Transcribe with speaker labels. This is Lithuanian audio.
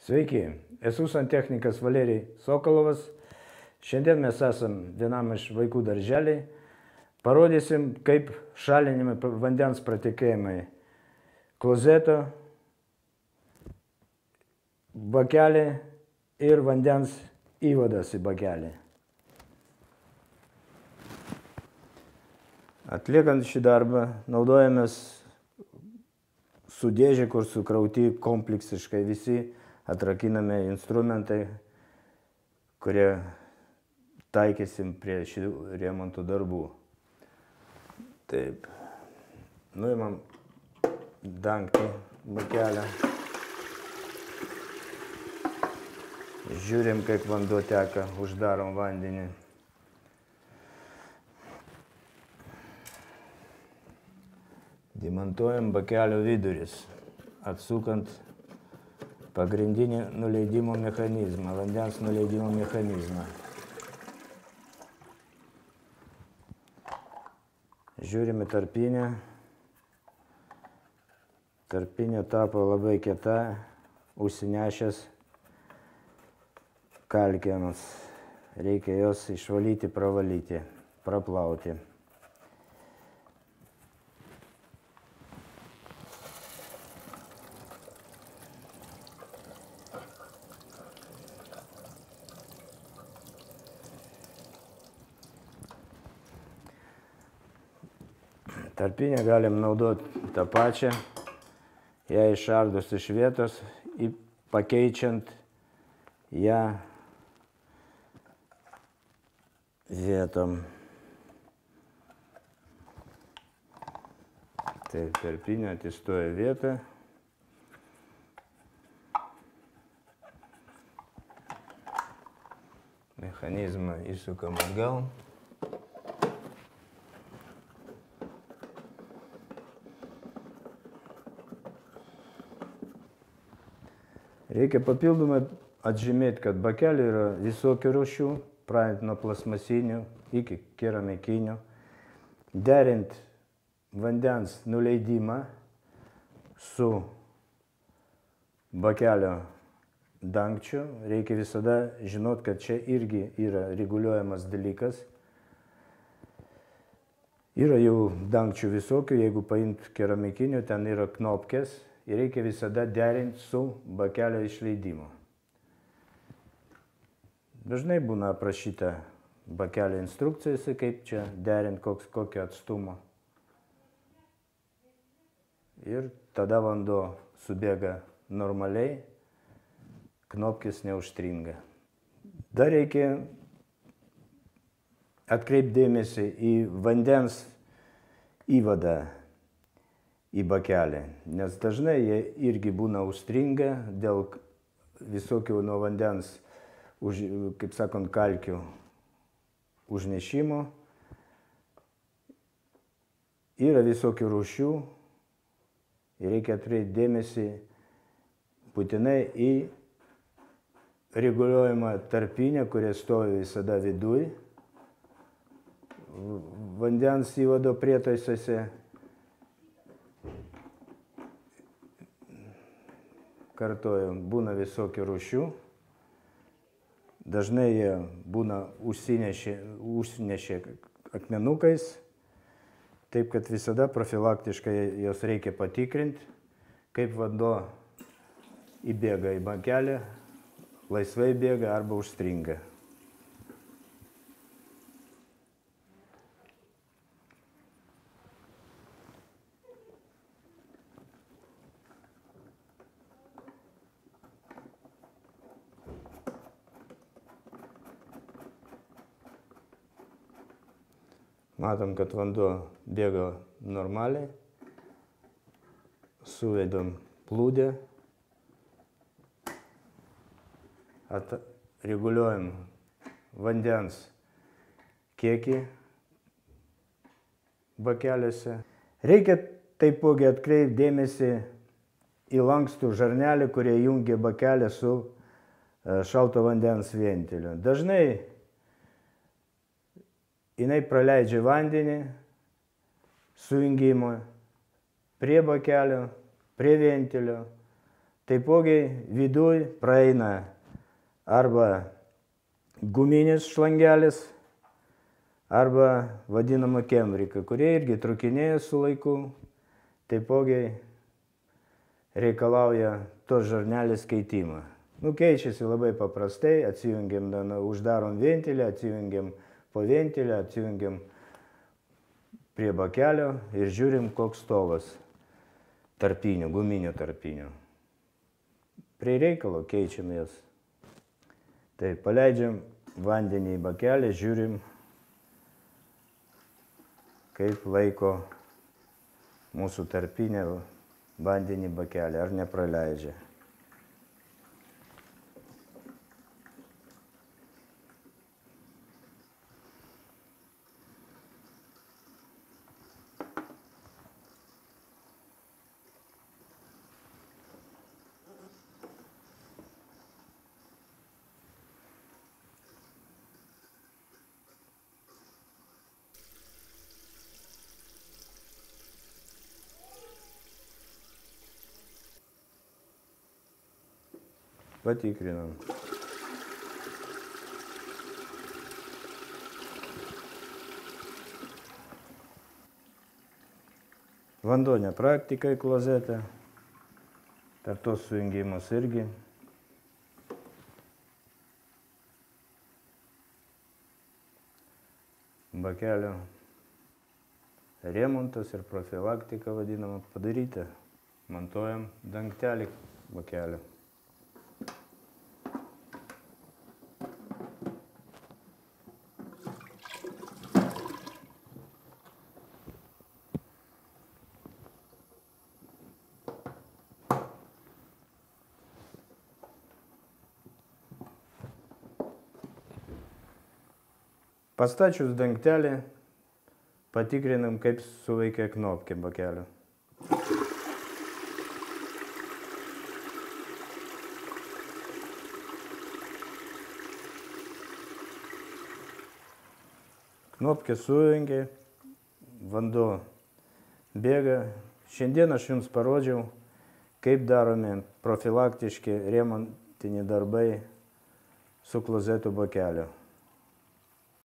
Speaker 1: Sveiki, esu santechnikas Valerijus Sokolovas. Šiandien mes esam vienam iš vaikų darželį. Parodysim, kaip šalinami vandens pratekėjimai klozeto, bakelį ir vandens įvadas į bakelį. Atliekant šį darbą naudojamės su dėžė, kur sukrauti kompleksiškai visi atrakinami instrumentai, kurie taikysim prie šių remonto darbų. Taip, nuimam dangtį bakelę. Žiūrim, kaip vanduo teka, uždarom vandenį. Demontuojam bakelio viduris, atsukant pagrindinį nuleidimo mechanizmą, vandens nuleidimo mechanizmą. Žiūrime tarpinę. Tarpinė tapo labai kieta, užsinešęs kalkėms. Reikia jos išvalyti, pravalyti, praplauti. Tarpinę galim naudoti tą pačią, ją išardus iš vietos, pakeičiant ją vietom. Taip, tarpinė atsistoja vietą. Mechanizmą įsukam atgal. Reikia papildomai atžymėti, kad bakelių yra visokių rūšių, pradedant nuo plasmasinių iki keramikinių. Derint vandens nuleidimą su bakelio dangčiu, reikia visada žinoti, kad čia irgi yra reguliuojamas dalykas. Yra jau dangčių visokių, jeigu paimt keramikinių, ten yra knopkės. Ir reikia visada derinti su bakelio išleidimu. Dažnai būna aprašyta bakelio instrukcijose, kaip čia derinti, kokio atstumo. Ir tada vanduo subėga normaliai, knopkės neužstringa. Dar reikia atkreipti dėmesį į vandens įvadą į bakelį, nes dažnai jie irgi būna užstringa dėl visokių nuo vandens, kaip sakant, kalkių užnešimo. Yra visokių rūšių ir reikia atkreipti dėmesį būtinai į reguliuojamą tarpinę, kurie stovi visada viduj, vandens įvado prietaisuose. Kartoju, būna visokių rūšių. Dažnai jie būna užsinešę akmenukais, taip kad visada profilaktiškai jos reikia patikrinti, kaip vanduo įbėga į bakelį, laisvai bėga arba užstringa. Matom, kad vanduo bėga normaliai. Suvedam plūdę. Reguliuojam vandens kiekį bakeliuose. Reikia taipogi atkreipti dėmesį į lankstų žarnelį, kurie jungia bakelį su šalto vandens ventiliu. Dažnai jinai praleidžia vandenį sujungimo prie bakelio, prie ventilio, Taipogi viduj praeina arba guminis šlangelis, arba vadinama kemrika, kurie irgi trukinėja su laiku, taipogi reikalauja tos žarnelės keitimą. Keičiasi labai paprastai, atsijungiam, uždarom ventilę, atsijungiam po ventilę, atsijungiam prie bakelio ir žiūrim, koks stovas tarpinių, guminių tarpinių. Prie reikalo keičiam jas. Tai paleidžiam vandenį į bakelį, žiūrim, kaip laiko mūsų tarpinė vandenį bakelį, ar nepraleidžia. Patikrinam. Vanduo nepraktika į klozetą, per tos sujungimus irgi. Bakelio remontas ir profilaktika vadinama padaryta. Montuojam dangtelį bakelio. Pastačius dangtelį, patikrinam, kaip suveikia knopkė bakelio. Knopkė sujungė, vanduo bėga. Šiandien aš jums parodžiau, kaip daromi profilaktiški remontiniai darbai su klozetų bakeliu.